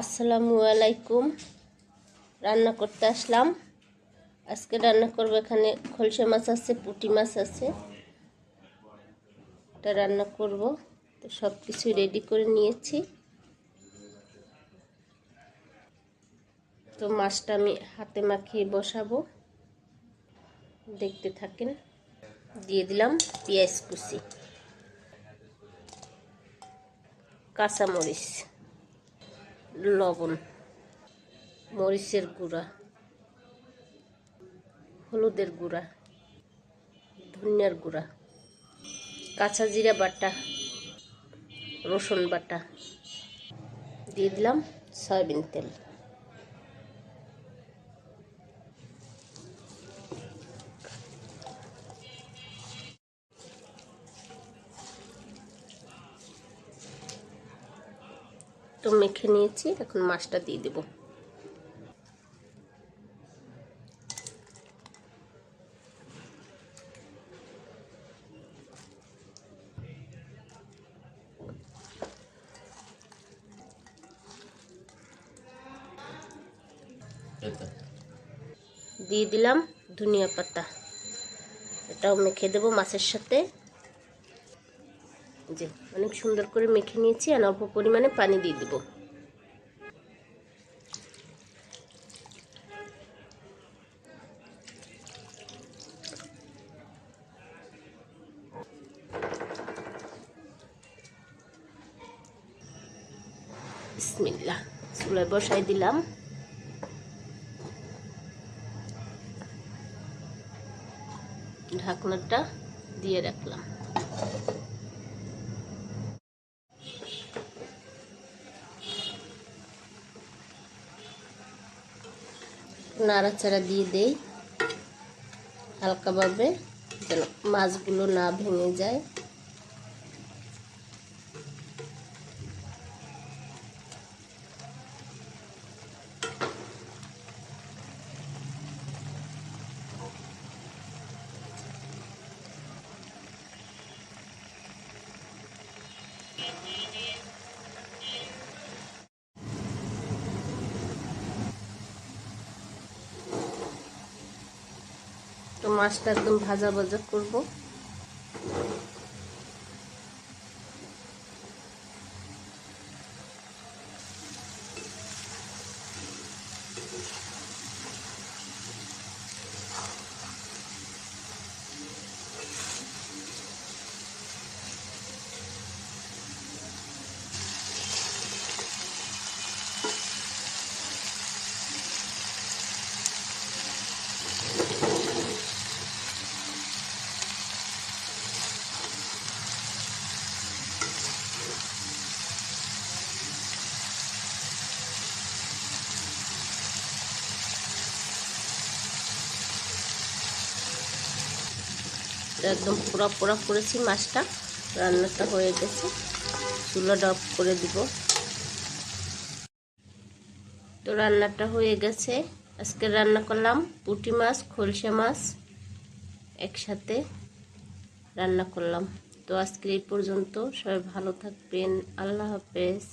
আসসালামু আলাইকুম। রান্না করতে আসলাম। আজকে রান্না করব, এখানে খলসে মাছ আছে, পুঁটি মাছ আছে, এটা রান্না করব। তো সব কিছু রেডি করে নিয়েছি। তো মাছটা আমি হাতে মাখিয়ে বসাবো, দেখতে থাকেন। দিয়ে দিলাম পেঁয়াজ কুচি, কাঁচামরিচ, লবণ, মরিচের গুঁড়া, হলুদের গুঁড়া, ধনিয়ার গুঁড়া, কাঁচা জিরা বাটা, রসুন বাটা, দিয়ে দিলাম সয়াবিন তেল। তো মেখে নিয়েছি, এখন মাছটা দিয়ে দেব। দিয়ে দিলাম ধনিয়া পাতা, এটাও মেখে দেব মাছের সাথে। যে অনেক সুন্দর করে মেখে নিয়েছি, আর অল্প পরিমাণে পানি দিয়ে দেব। বিসমিল্লাহ, চুলায় বসাই দিলাম। ঢাকনাটা দিয়ে রাখলাম। নাড়াচাড়া দিয়ে দেই হালকাভাবে, যেন মাছগুলো না ভেঙে যায়। তো মাছটা একদম ভাজা ভাজা করব। একদম পোড়া পোড়া করেছি মাছটা। রান্নাটা হয়ে গেছে, চুলাটা অফ করে দিব। তো রান্নাটা হয়ে গেছে। আজকে রান্না করলাম পুঁটি মাছ, খলসে মাছ একসাথে রান্না করলাম। তো আজকে এই পর্যন্ত, সবাই ভালো থাকবেন। আল্লাহ হাফেজ।